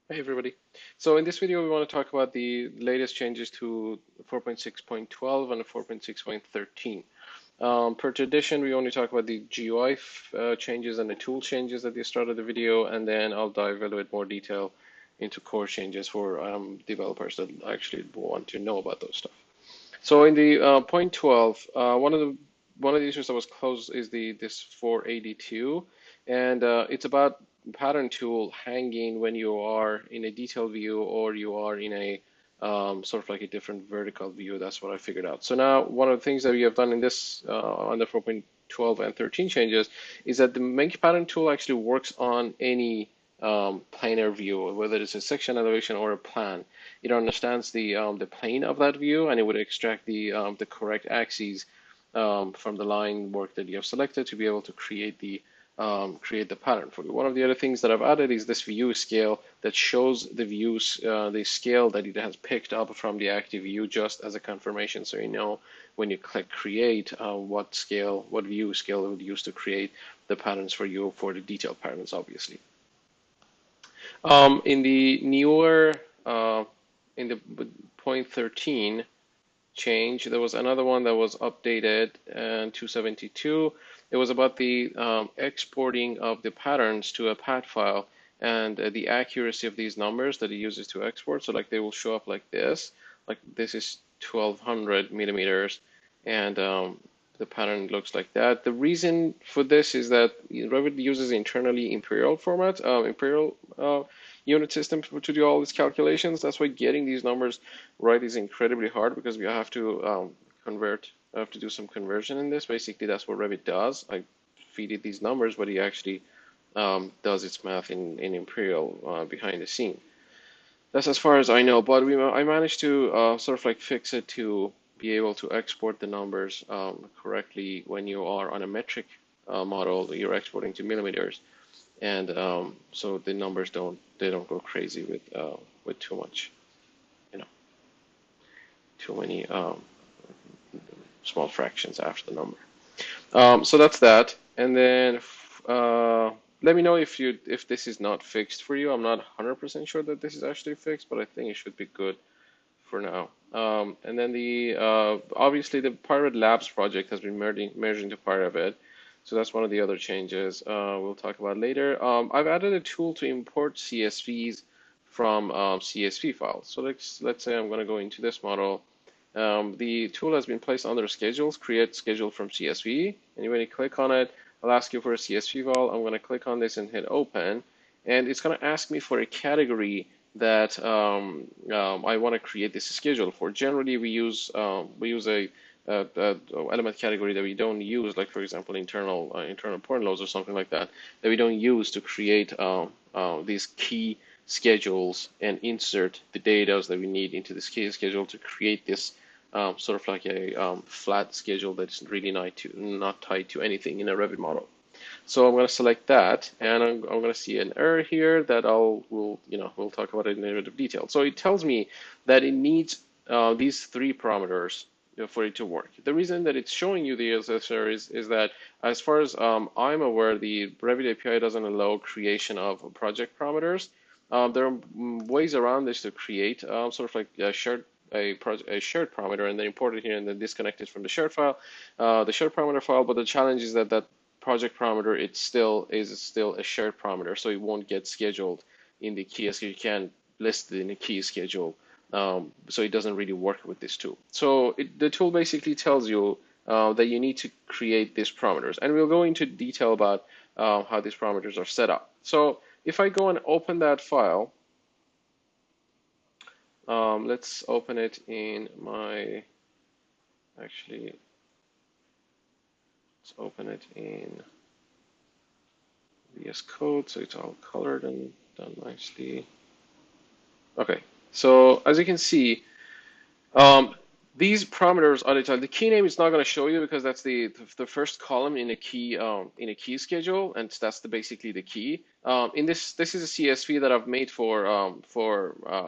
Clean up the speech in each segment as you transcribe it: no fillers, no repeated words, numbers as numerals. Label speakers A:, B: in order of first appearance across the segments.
A: Hey everybody. So in this video, we want to talk about the latest changes to 4.6.12 and 4.6.13. Per tradition, we only talk about the GUI changes and the tool changes at the start of the video, and then I'll dive a little bit more detail into core changes for developers that actually want to know about those stuff. So in the point 12, one of the issues that was closed is this 482, and it's about pattern tool hanging when you are in a detailed view or you are in a sort of like a different vertical view. That's what I figured out. So now one of the things that we have done in this on the 4.12 and 13 changes is that the make pattern tool actually works on any planar view, whether it's a section elevation or a plan. It understands the plane of that view, and it would extract the correct axes from the line work that you have selected to be able to create the pattern for you. One of the other things that I've added is this view scale that shows the views, the scale that it has picked up from the active view just as a confirmation, so you know when you click create what view scale it would use to create the patterns for you for the detailed patterns, obviously. In the newer, in the point 13 change, there was another one that was updated in 272. It was about the exporting of the patterns to a PAT file and the accuracy of these numbers that it uses to export. So like they will show up like this is 1200 millimeters, and the pattern looks like that. The reason for this is that Revit uses internally imperial format, imperial unit system to do all these calculations. That's why getting these numbers right is incredibly hard, because we have to I have to do some conversion in this. Basically, that's what Revit does. I feed it these numbers, but he actually does its math in imperial behind the scene. That's as far as I know, but I managed to sort of like fix it to be able to export the numbers correctly when you are on a metric model. You're exporting to millimeters, and so the numbers don't go crazy with too much, you know, too many small fractions after the number. So that's that, and then let me know if this is not fixed for you. I'm not 100% sure that this is actually fixed, but I think it should be good for now. And then the obviously the pyRevit Labs project has been merged into pyRevit, so that's one of the other changes we'll talk about later. I've added a tool to import CSVs from CSV files. So let's say I'm going to go into this model. The tool has been placed under schedules, create schedule from CSV, and when you click on it, I'll ask you for a CSV file. I'm going to click on this and hit open, and it's going to ask me for a category that I want to create this schedule for. Generally, we use a element category that we don't use, like for example internal point loads or something like that, that we don't use to create these key schedules and insert the data that we need into this key schedule to create this sort of like a flat schedule that's really not tied to anything in a Revit model. So I'm going to select that, and I'm going to see an error here that we'll talk about it in a bit of detail. So it tells me that it needs these three parameters for it to work. The reason that it's showing you the error is that, as far as I'm aware, the Revit API doesn't allow creation of project parameters. There are ways around this to create sort of like a shared parameter and then import it here and then disconnect it from the shared file, the shared parameter file. But the challenge is that project parameter is still a shared parameter, so it won't get scheduled in the key schedule. You can't list it in a key schedule, so it doesn't really work with this tool. So the tool basically tells you that you need to create these parameters, and we'll go into detail about how these parameters are set up. So if I go and open that file, let's open it in my, actually, let's open it in VS Code, so it's all colored and done nicely. Okay, so as you can see, these parameters are the key name is not going to show you because that's the first column in a key schedule, and that's basically the key. In this is a CSV that I've made for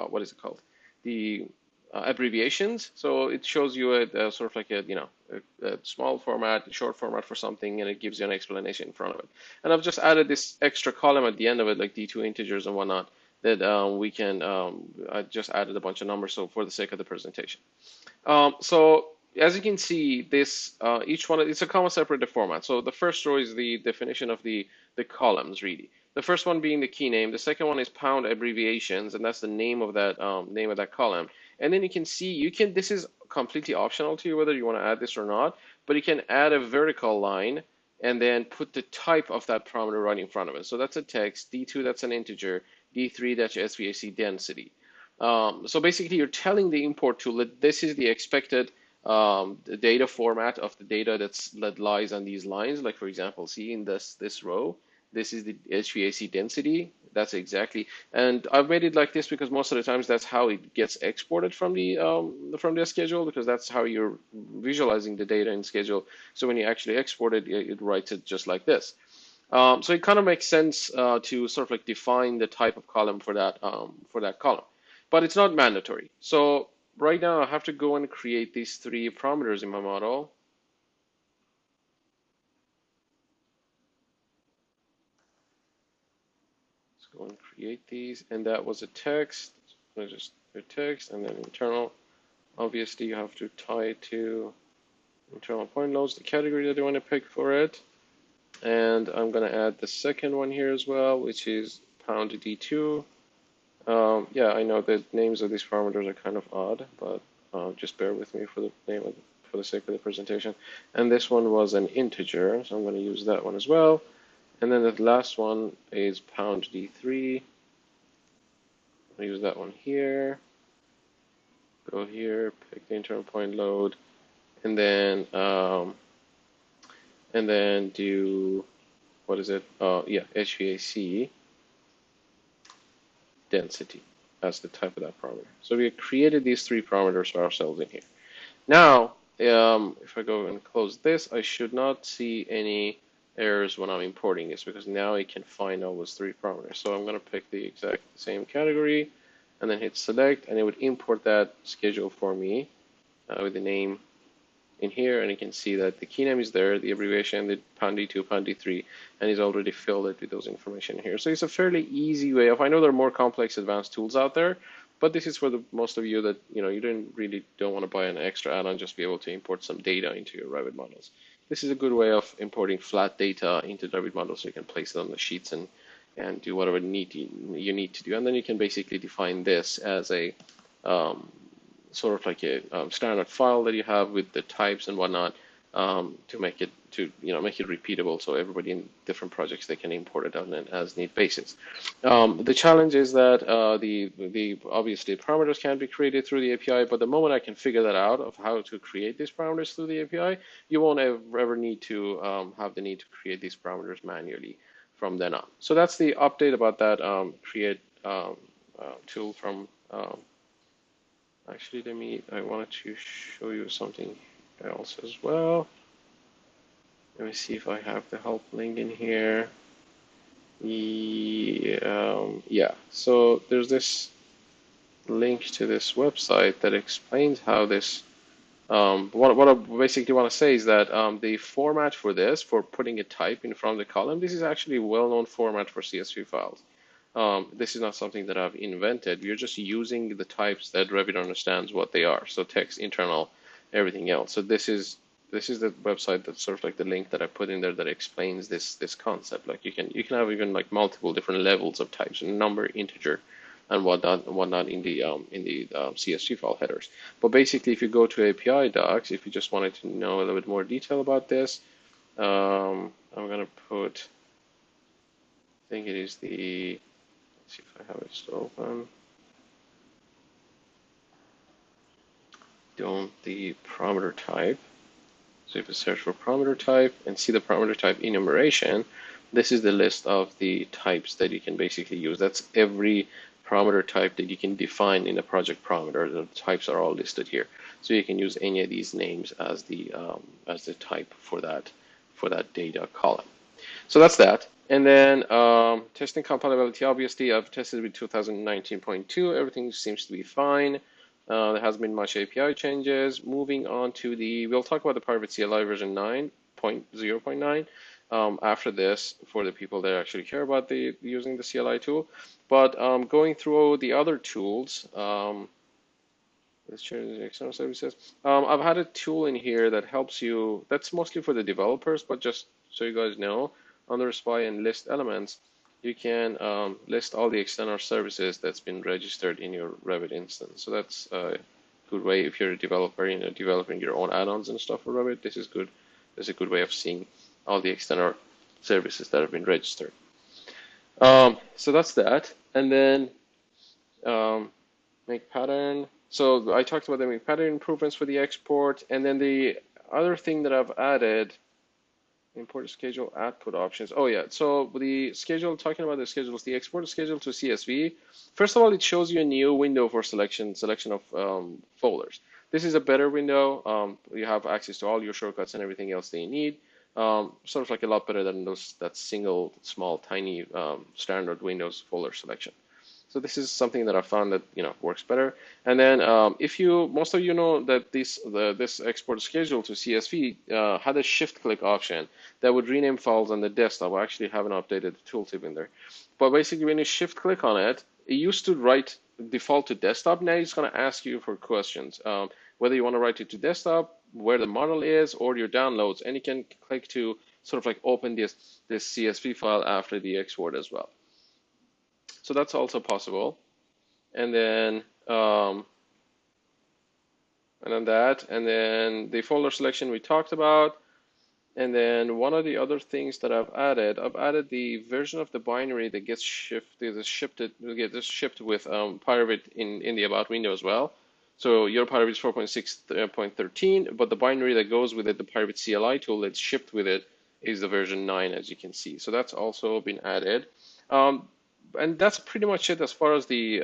A: what is it called? The abbreviations. So it shows you a sort of like a small format, a short format for something, and it gives you an explanation in front of it. And I've just added this extra column at the end of it, like D2 integers and whatnot, that we can, I just added a bunch of numbers so for the sake of the presentation. So as you can see, this each one it's a comma separated format. So the first row is the definition of the columns really. The first one being the key name. The second one is pound abbreviations, and that's the name of that column. And then you can see this is completely optional to you whether you want to add this or not, but you can add a vertical line and then put the type of that parameter right in front of it. So that's a text. D2, that's an integer. D3, that's SVAC density. So basically, you're telling the import tool that this is the expected the data format of the data that lies on these lines. Like for example, see in this row, this is the HVAC density. That's exactly, and I've made it like this because most of the times that's how it gets exported from the schedule, because that's how you're visualizing the data in schedule. So when you actually export it, it writes it just like this. So it kind of makes sense to sort of like define the type of column for that column, but it's not mandatory. So right now I have to go and create these three parameters in my model. Let's go and create these, and that was a text. So just a text and then internal. Obviously, you have to tie it to internal point loads, the category that you want to pick for it. And I'm going to add the second one here as well, which is pound D2. Yeah, I know the names of these parameters are kind of odd, but just bear with me for the sake of the presentation. And this one was an integer, so I'm going to use that one as well. And then the last one is pound D3. I'll use that one here. Go here, pick the internal point load, and then do, what is it? Yeah, HVAC density as the type of that parameter. So we created these three parameters for ourselves in here. Now, if I go and close this, I should not see any errors when I'm importing this, because now it can find all those three parameters. So I'm going to pick the exact same category and then hit select, and it would import that schedule for me with the name in here, and you can see that the key name is there, the abbreviation, the pound D2, pound D3, and he's already filled it with those information here. So it's a fairly easy way of, I know there are more complex advanced tools out there, but this is for the most of you that, you don't want to buy an extra add-on, just be able to import some data into your Revit models. This is a good way of importing flat data into the Revit models, so you can place it on the sheets and do whatever you need to do. And then you can basically define this as a sort of like a standard file that you have with the types and whatnot, to make it repeatable, so everybody in different projects, they can import it on an as need basis. The challenge is that the obviously parameters can be created through the API, but the moment I can figure that out of how to create these parameters through the API, you won't ever need to have the need to create these parameters manually from then on. So that's the update about that create tool from. Actually, I wanted to show you something else as well. Let me see if I have the help link in here. Yeah, so there's this link to this website that explains how this, what I basically want to say is that the format for this, for putting a type in front of the column, this is actually a well-known format for CSV files. This is not something that I've invented. We're just using the types that Revit understands what they are. So text, internal, everything else. So this is the website that's sort of like the link that I put in there that explains this concept. Like you can have even like multiple different levels of types, number, integer, and whatnot in the CSV file headers. But basically, if you go to API docs, if you just wanted to know a little bit more detail about this, I'm gonna put, I think it is the, see if I have it still open. The parameter type. So if you search for parameter type and see the parameter type enumeration, this is the list of the types that you can basically use. That's every parameter type that you can define in a project parameter. The types are all listed here. So you can use any of these names as the type for that data column. So that's that. And then testing compatibility, obviously, I've tested with 2019.2. Everything seems to be fine. There hasn't been much API changes. Moving on to we'll talk about the pyRevit CLI version 9.0.9. after this for the people that actually care about using the CLI tool. But going through the other tools, let's change the external services. I've had a tool in here that helps you, that's mostly for the developers, but just so you guys know, under SPY and list elements, you can list all the external services that's been registered in your Revit instance. So that's a good way if you're a developer, developing your own add-ons and stuff for Revit. This is good. This is a good way of seeing all the external services that have been registered. So that's that. And then make pattern. So I talked about the make pattern improvements for the export. And then the other thing that I've added, import schedule output options. Oh yeah, so the schedule, talking about the schedules, the export schedule to CSV. First of all, it shows you a new window for selection of folders. This is a better window. You have access to all your shortcuts and everything else that you need. Sort of like a lot better than that single, small, tiny standard Windows folder selection. So this is something that I found that works better. And then if most of you know that this export schedule to CSV had a shift click option that would rename files on the desktop. I actually haven't updated the tooltip in there. But basically when you shift click on it, it used to default to desktop. Now it's going to ask you for questions, whether you want to write it to desktop, where the model is, or your downloads. And you can click to sort of like open this CSV file after the export as well. So that's also possible. And then and then the folder selection we talked about. And then one of the other things that I've added the version of the binary that gets shipped with pyRevit in the about window as well. So your pyRevit is 4.6.13, but the binary that goes with it, the pyRevit CLI tool that's shipped with it, is the version 9, as you can see. So that's also been added. And that's pretty much it as far as the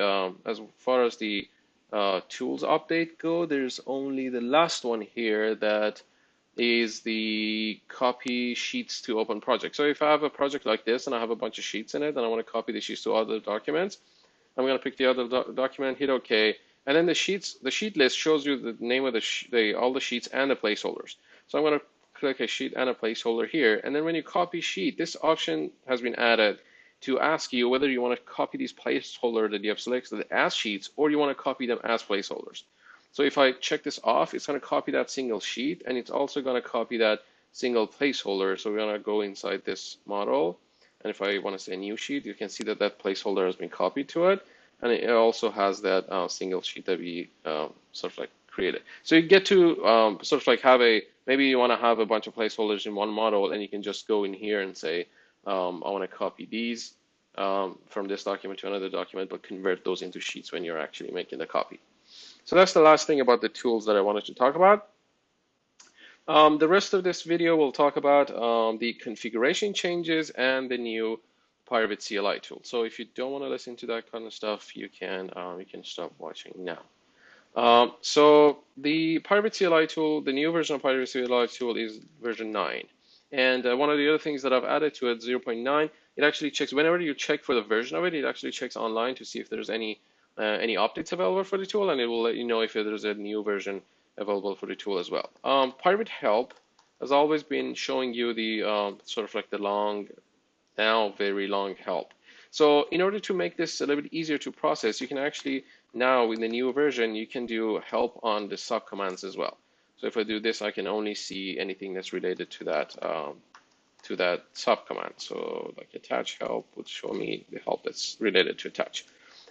A: tools update go. There's only the last one here that is the copy sheets to open project. So if I have a project like this and I have a bunch of sheets in it and I want to copy the sheets to other documents, I'm going to pick the other document, hit OK, and then the sheet list shows you the name of all the sheets and the placeholders. So I'm going to click a sheet and a placeholder here, and then when you copy sheet, this option has been added to ask you whether you want to copy these placeholders that you have selected as sheets or you want to copy them as placeholders. So if I check this off, it's going to copy that single sheet, and it's also going to copy that single placeholder. So we're going to go inside this model, and if I want to say new sheet, you can see that that placeholder has been copied to it, and it also has that single sheet that we sort of like created. So you get to sort of like maybe you want to have a bunch of placeholders in one model, and you can just go in here and say, I want to copy these from this document to another document, but convert those into sheets when you're actually making the copy. So that's the last thing about the tools that I wanted to talk about. The rest of this video will talk about the configuration changes and the new pyRevit CLI tool. So if you don't want to listen to that kind of stuff, you can stop watching now. So the pyRevit CLI tool, the new version of pyRevit CLI tool is version 9. And one of the other things that I've added to it, 0.9, it actually checks, whenever you check for the version of it, it actually checks online to see if there's any updates available for the tool, and it will let you know if there's a new version available for the tool as well. pyRevit help has always been showing you the sort of like the long, now very long help. So in order to make this a little bit easier to process, you can actually now in the new version, you can do help on the subcommands as well. So if I do this, I can only see anything that's related to that subcommand. So like attach help would show me the help that's related to attach.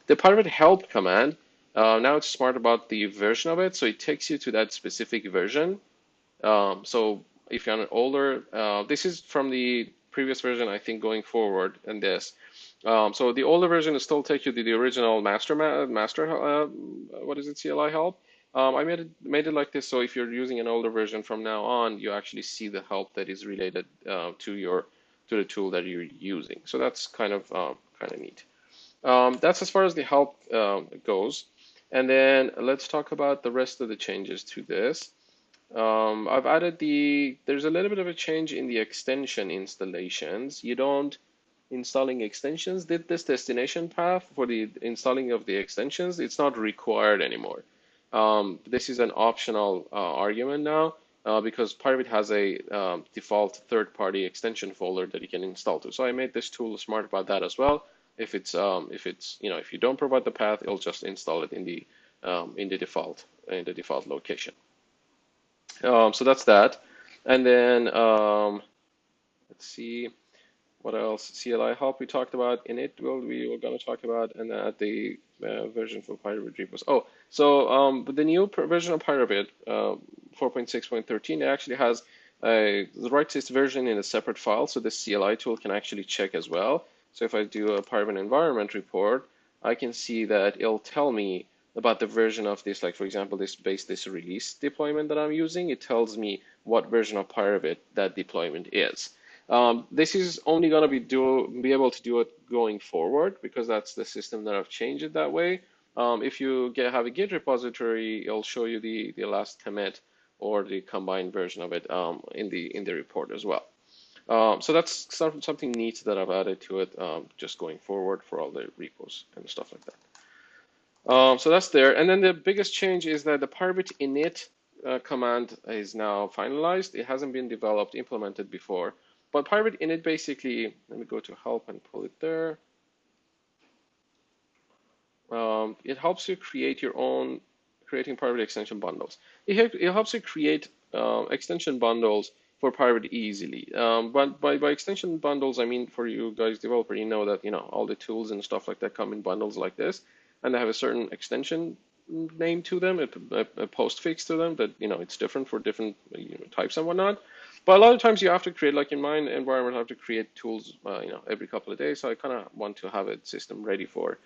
A: The pyRevit help command, now it's smart about the version of it, so it takes you to that specific version. So if you're on an older, this is from the previous version, I think, going forward in this. So the older version will still take you to the original CLI help. I made it like this, so if you're using an older version from now on, you actually see the help that is related to the tool that you're using. So that's kind of neat. That's as far as the help goes. And then let's talk about the rest of the changes to this. I've added there's a little bit of a change in the extension installations. You don't installing extensions did this destination path for the installing of the extensions. It's not required anymore. This is an optional argument now. because pyRevit has a default third-party extension folder that you can install to. So I made this tool smart about that as well. If it's if you don't provide the path, it'll just install it in the default location. So that's that. And then let's see what else. CLI help we talked about. In it, we were going to talk about, and the version for pyRevit repos. Oh, so with the new version of pyRevit 4.6.13, it actually has the writes its version in a separate file, so the CLI tool can actually check as well. So if I do a pyRevit environment report, I can see that it'll tell me about the version of this, like for example, this release deployment that I'm using. It tells me what version of pyRevit that deployment is. This is only going to be able to do it going forward because that's the system that I've changed it that way. If you have a Git repository, it'll show you the last commit or the combined version of it in the report as well. So that's something neat that I've added to it just going forward for all the repos and stuff like that. So that's there. And then the biggest change is that the pyRevit init command is now finalized. It hasn't been implemented before. But pyRevit init basically, let me go to help and pull it there. It helps you create your own, creating pyRevit extension bundles. It helps you create extension bundles for pyRevit easily. But by extension bundles, I mean for you guys developer, you know that all the tools and stuff like that come in bundles like this, and they have a certain extension name to them, a postfix to them that it's different for different types and whatnot. But a lot of times you have to create, like in my environment, I have to create tools every couple of days. So I kind of want to have a system ready for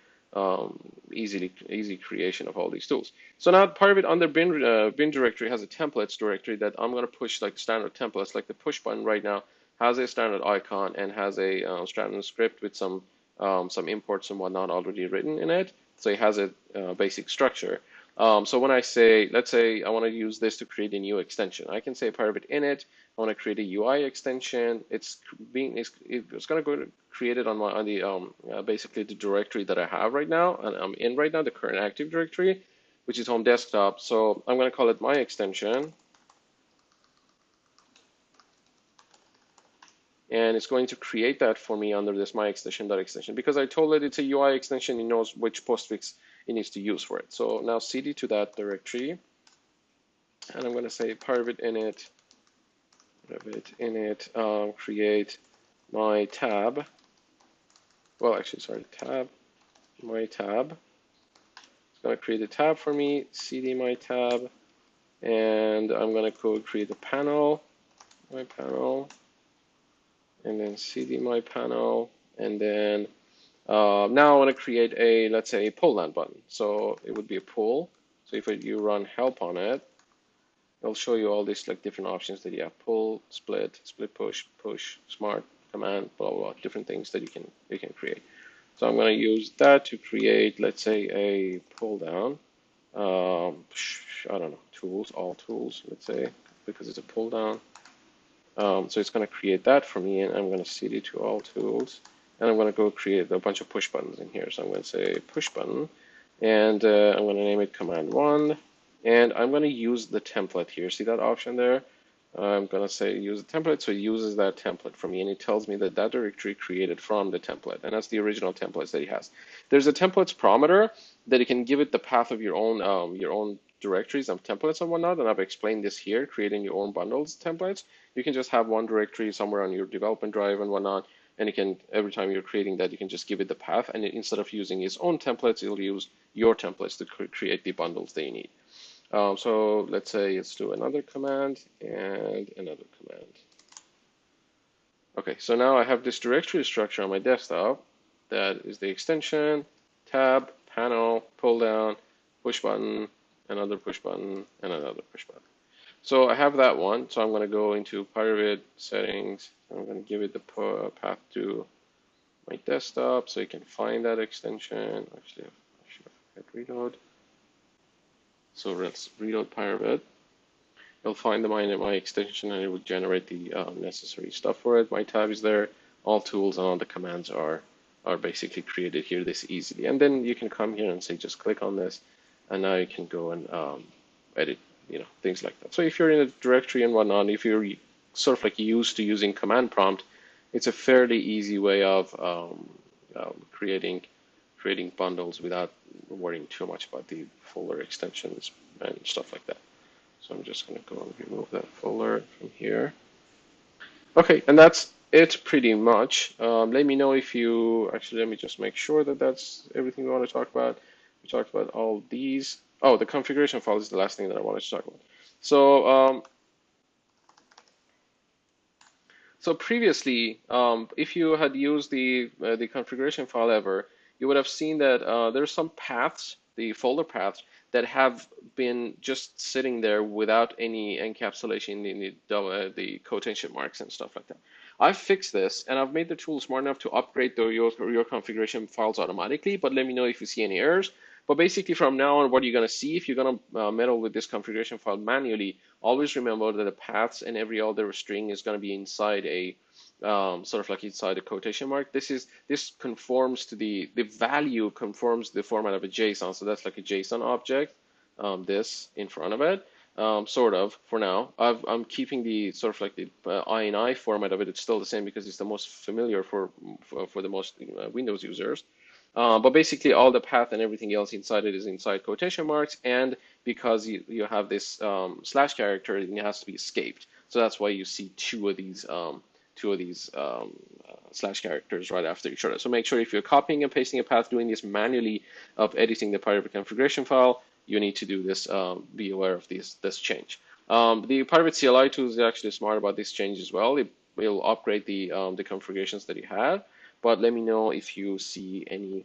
A: easy creation of all these tools. So now pyRevit under bin directory has a templates directory that I'm going to push like standard templates, like the push button right now has a standard icon and has a standard script with some imports and whatnot already written in it. So it has a basic structure. So when I say, let's say I want to use this to create a new extension, I can say pyRevit init. I want to create a UI extension. It's going to go to create it on the basically the directory that I have right now, and I'm in right now, the current active directory, which is home desktop. So I'm going to call it my extension, and it's going to create that for me under this my extension because I told it it's a UI extension. It knows which postfix it needs to use for it. So now cd to that directory, and I'm going to say pyRevit init create my tab. Well, actually, sorry, my tab. It's going to create a tab for me, cd my tab, and I'm going to go create a panel, my panel, and then cd my panel, and then now I want to create a, let's say, a pull down button. So it would be a pull. So if you run help on it, it'll show you all these like different options that you have: pull, split push, smart, command, blah blah blah, different things that you can create. So I'm going to use that to create, let's say, a pull down. I don't know, all tools, let's say, because it's a pull down. So it's going to create that for me, and I'm going to cd to all tools, and I'm going to go create a bunch of push buttons in here. So I'm going to say push button, and I'm going to name it command 1. And I'm going to use the template here. See that option there? I'm going to say use the template. So it uses that template for me, and it tells me that directory created from the template. And that's the original templates that he has. There's a templates parameter that you can give it the path of your own directories and templates and whatnot. And I've explained this here, creating your own bundles templates. You can just have one directory somewhere on your development drive and whatnot. And you can, every time you're creating that, you can just give it the path. And instead of using its own templates, it'll use your templates to create the bundles that you need. So let's say let's do another command and another command. Okay, so now I have this directory structure on my desktop that is the extension, tab, panel, pull down, push button, another push button, and another push button. So I have that one. So I'm going to go into pyRevit settings. I'm going to give it the path to my desktop so you can find that extension. Actually, I should have hit reload. So let's reload pyRevit. It'll find my extension, and it will generate the necessary stuff for it. My tab is there. All tools and all the commands are basically created here this easily. And then you can come here and say, just click on this, and now you can go and edit things like that. So if you're in a directory and whatnot, if you're sort of like used to using command prompt, it's a fairly easy way of creating bundles without worrying too much about the folder extensions and stuff like that. So I'm just going to go and remove that folder from here. Okay, and that's it pretty much. Let me know if you, actually, let me just make sure that that's everything we want to talk about. We talked about all these. Oh, the configuration file is the last thing that I wanted to talk about. So previously, if you had used the configuration file ever, you would have seen that there's some paths, the folder paths, that have been just sitting there without any encapsulation in the quotation marks and stuff like that. I've fixed this, and I've made the tool smart enough to upgrade your configuration files automatically, but let me know if you see any errors. But basically, from now on, what you're going to see, if you're going to meddle with this configuration file manually, always remember that the paths and every other string is going to be inside a sort of like inside a quotation mark. This conforms to the value conforms to the format of a JSON. So that's like a JSON object. This in front of it. Sort of for now. I'm keeping the sort of like the INI format of it. It's still the same because it's the most familiar for the most Windows users. But basically, all the path and everything else inside it is inside quotation marks, and because you have this slash character, it has to be escaped. So that's why you see two of these slash characters right after each other. So make sure if you're copying and pasting a path, doing this manually of editing the pyRevit configuration file, you need to do this. Be aware of this change. The pyRevit CLI tool is actually smart about this change as well. It will upgrade the configurations that you have, but let me know if you see any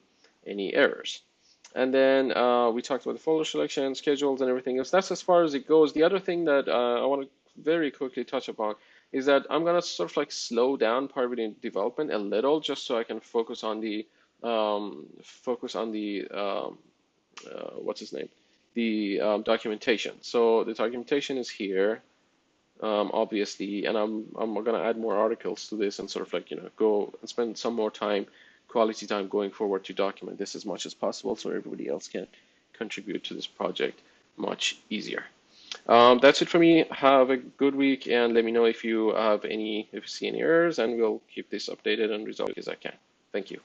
A: errors. And then we talked about the folder selection, schedules, and everything else. That's as far as it goes. The other thing that I want to very quickly touch upon is that I'm gonna sort of like slow down pyRevit development a little, just so I can focus on the what's his name, the documentation. So the documentation is here, obviously, and I'm gonna add more articles to this and sort of like go and spend some more time, quality time going forward to document this as much as possible, so everybody else can contribute to this project much easier. That's it for me. Have a good week, and let me know if you see any errors, and we'll keep this updated and resolved as I can. Thank you.